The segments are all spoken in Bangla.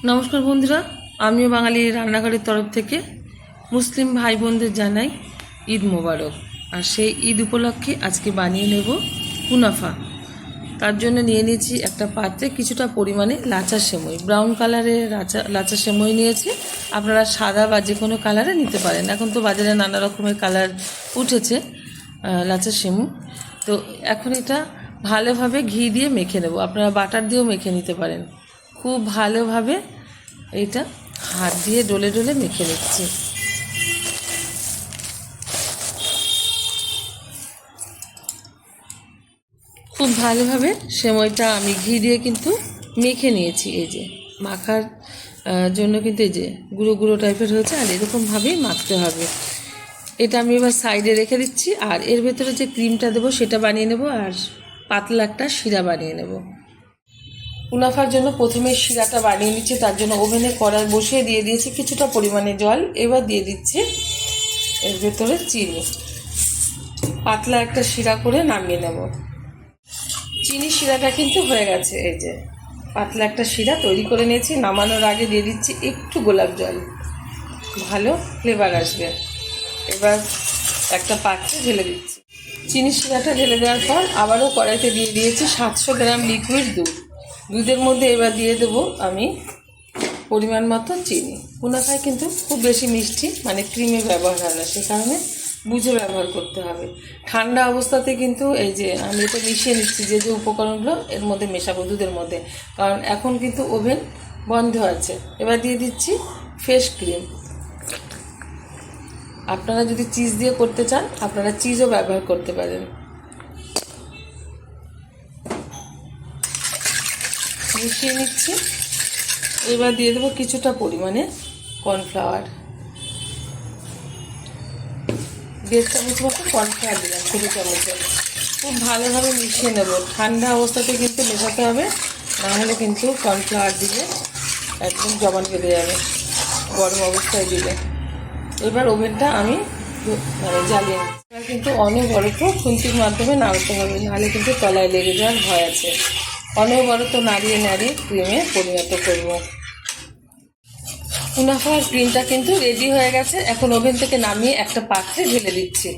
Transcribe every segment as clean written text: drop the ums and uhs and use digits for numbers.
নমস্কার বন্ধুরা, আমিও বাঙালি রান্নাঘরের তরফ থেকে মুসলিম ভাই বোনদের জানাই ঈদ মোবারক। আর সেই ঈদ উপলক্ষে আজকে বানিয়ে নেব কুনাফা। তার জন্য নিয়ে নিয়েছি একটা পাত্রে কিছুটা পরিমাণে লাচা সেমই, ব্রাউন কালারের লাচা সেমই নিয়েছি। আপনারা সাদা বা যে কোনো কালারে নিতে পারেন। এখন তো বাজারে নানা রকমের কালার উঠেছে লাচা সেমই। তো এখন এটা ভালোভাবে ঘি দিয়ে মেখে নেব। আপনারা বাটার দিয়েও মেখে নিতে পারেন। খুব ভালোভাবে এটা হাত দিয়ে ডলে ডলে মেখে নিচ্ছি। খুব ভালোভাবে সেমইটা আমি ঘি দিয়ে কিন্তু মেখে নিয়েছি। এই যে মাখার জন্য কিন্তু এই যে গুঁড়ো গুঁড়ো টাইপের হয়েছে, আর এরকমভাবেই মাখতে হবে। এটা আমি এবার সাইডে রেখে দিচ্ছি। আর এর ভেতরে যে ক্রিমটা দেবো সেটা বানিয়ে নেব, আর পাতলা একটা শিরা বানিয়ে নেব। কুনাফার জন্য প্রথমে শিরাটা বানিয়ে নিচ্ছি। তার জন্য ওভেনে কড়াই বসিয়ে দিয়ে দিয়েছি কিছুটা পরিমাণে জল। এবার দিয়ে দিচ্ছি এর ভেতরে চিনি। পাতলা একটা শিরা করে নামিয়ে নেব। চিনি শিরাটা কিন্তু হয়ে গেছে। এই যে পাতলা একটা শিরা তৈরি করে নিয়েছি। নামানোর আগে দিয়ে দিচ্ছি একটু গোলাপ জল, ভালো ফ্লেভার আসবে। এবার একটা পাত্রে ঢেলে দিচ্ছি। চিনি শিরাটা ঢেলে দেওয়ার পর আবারও কড়াইতে দিয়ে দিয়েছি 700 গ্রাম লিকুইড দুধ। দুধের মধ্যে এবার দিয়ে দেবো আমি পরিমাণ মতো চিনি। কুনাফায় কিন্তু খুব বেশি মিষ্টি মানে ক্রিমে ব্যবহার হয় না, সে কারণে বুঝে ব্যবহার করতে হবে। ঠান্ডা অবস্থাতে কিন্তু এই যে আমি এটা মিশিয়ে নিচ্ছি, যে যে উপকরণগুলো এর মধ্যে মেশাবো দুধের মধ্যে, কারণ এখন কিন্তু ওভেন বন্ধ আছে। এবার দিয়ে দিচ্ছি ফ্রেশ ক্রিম। আপনারা যদি চিজ দিয়ে করতে চান আপনারা চিজও ব্যবহার করতে পারেন। মিশিয়ে নিচ্ছি। এবার দিয়ে দেবো কিছুটা পরিমাণে কর্নফ্লাওয়ার। 1.5 চামচ মতো কর্নফ্লাওয়ার দিলাম, ছোটো চামচে। খুব ভালোভাবে মিশিয়ে নেব। ঠান্ডা অবস্থাতে কিন্তু মেশাতে হবে, নাহলে কিন্তু কর্নফ্লাওয়ার দিলে একদম জমাট বেঁধে যাবে গরম অবস্থায় দিলে। এবার ওভেনটা আমি জ্বালিয়ে নিই। এবার কিন্তু অনবরত খুন্তির মাধ্যমে নাড়তে হবে, নাহলে কিন্তু তলায় লেগে যাওয়ার ভয় আছে। অনবরত নাড়িয়ে নাড়িয়ে ক্রিমে পরিণত করব। কুনাফার ক্রিমটা কিন্তু রেডি হয়ে গেছে। এখন ওভেন থেকে নামিয়ে একটা পাত্রে ঢেলে দিচ্ছি।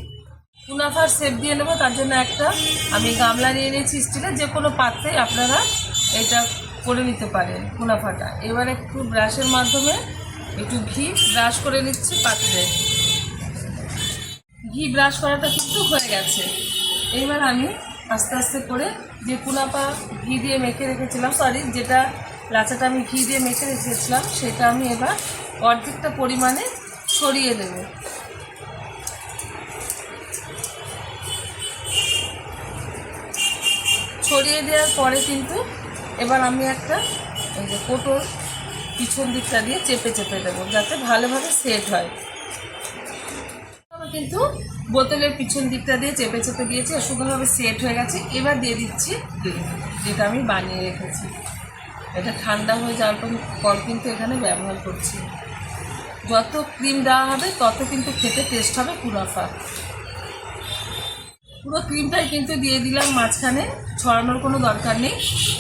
কুনাফার শেপ দিয়ে নেবো, তার জন্য একটা আমি গামলা নিয়ে নিয়েছি স্টিলের। যে কোনো পাত্রে আপনারা এটা করে নিতে পারেন কুনাফাটা। এবার একটু ব্রাশের মাধ্যমে একটু ঘি ব্রাশ করে নিচ্ছি পাত্রে। ঘি ব্রাশ করাটা কিন্তু হয়ে গেছে। এইবার আমি আস্তে আস্তে করে যে কুনাফা ঘি দিয়ে মেখে রেখেছিলাম, যেটা লাচাটা আমি ঘি দিয়ে মেখে রেখেছিলাম, সেটা আমি এবার অর্ধেকটা পরিমাণে ছড়িয়ে দেব। ছড়িয়ে দেওয়ার পরে কিন্তু এবার আমি একটা এই যে কোটোর পিছন দিকটা দিয়ে চেপে চেপে দেবো, যাতে ভালোভাবে সেট হয়। কিন্তু বোতলের পিছন দিকটা দিয়ে চেপে চেপে দিয়েছি, আর সুন্দরভাবে সেট হয়ে গেছে। এবার দিয়ে দিচ্ছি ক্রিম, যেটা আমি বানিয়ে রেখেছি। এটা ঠান্ডা হয়ে যাওয়ার পর কিন্তু এখানে ব্যবহার করছি। যত ক্রিম দেওয়া হবে তত কিন্তু খেতে টেস্ট হবে কুনাফা। পুরো ক্রিমটাই কিন্তু দিয়ে দিলাম মাঝখানে, ছড়ানোর কোনো দরকার নেই।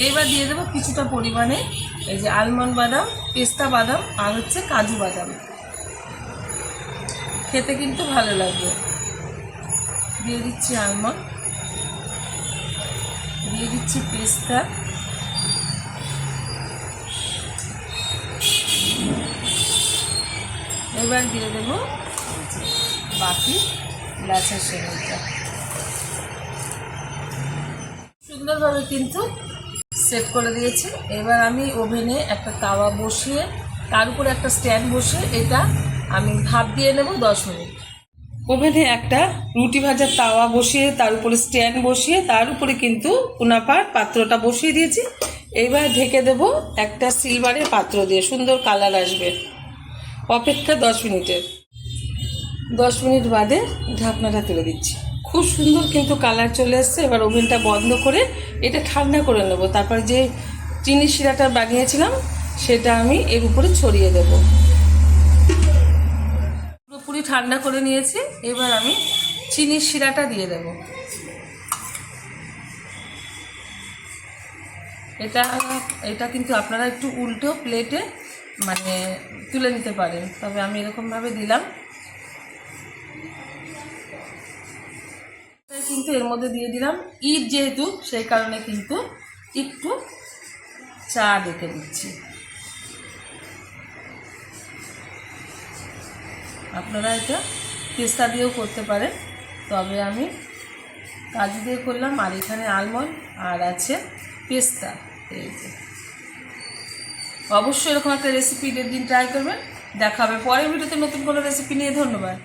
এবার দিয়ে দেবো কিছুটা পরিমাণে এই যে আলমন্ড বাদাম, পেস্তা বাদাম আর হচ্ছে কাজু বাদাম। খেতে কিন্তু ভালো লাগবে। দিয়ে দিচ্ছি আলমন্ড, দিয়ে দিচ্ছি পেস্তা, এবার দিয়ে দেবো বাকি লাচা সেমাইটা। সুন্দরভাবে কিন্তু সেট করে দিয়েছি। এবার আমি ওভেনে একটা তাওয়া বসিয়ে তার উপরে একটা স্ট্যান্ড বসিয়ে এটা আমি ভাপ দিয়ে নেব 10 মিনিট। ওভেনে একটা রুটি ভাজার তাওয়া বসিয়ে তার উপরে স্ট্যান্ড বসিয়ে তার উপরে কিন্তু কুনাফার পাত্রটা বসিয়ে দিয়েছি। এইবার ঢেকে দেব একটা সিলভারের পাত্র দিয়ে, সুন্দর কালার আসবে। অপেক্ষা 10 মিনিটের। 10 মিনিট বাদে ঢাকনাটা তুলে দিচ্ছি। খুব সুন্দর কিন্তু কালার চলে এসছে। এবার ওভেনটা বন্ধ করে এটা ঠান্ডা করে নেব। তারপর যে চিনি শিরাটা বানিয়েছিলাম সেটা আমি এর উপরে ছড়িয়ে দেব। পুরোপুরি ঠান্ডা করে নিয়েছি। এবার আমি চিনির শিরাটা দিয়ে দেব। এটা কিন্তু আপনারা একটু উল্টো প্লেটে মানে তুলে নিতে পারেন, তবে আমি এরকমভাবে দিলাম। কিন্তু এর মধ্যে দিয়ে দিলাম, ঈদ যেহেতু সেই কারণে কিন্তু একটু চা রেখে দিচ্ছি। আপনারা এটা পেস্তা দিয়েও করতে পারেন, তবে আমি কাজু দিয়ে করলাম, আর এখানে আলমন্ড আর আছে পেস্তা। এই যে অবশ্যই এরকম একটা রেসিপি ঈদের দিন ট্রাই করবেন। দেখা হবে পরের ভিডিওতে নতুন কোনো রেসিপি নিয়ে। ধন্যবাদ।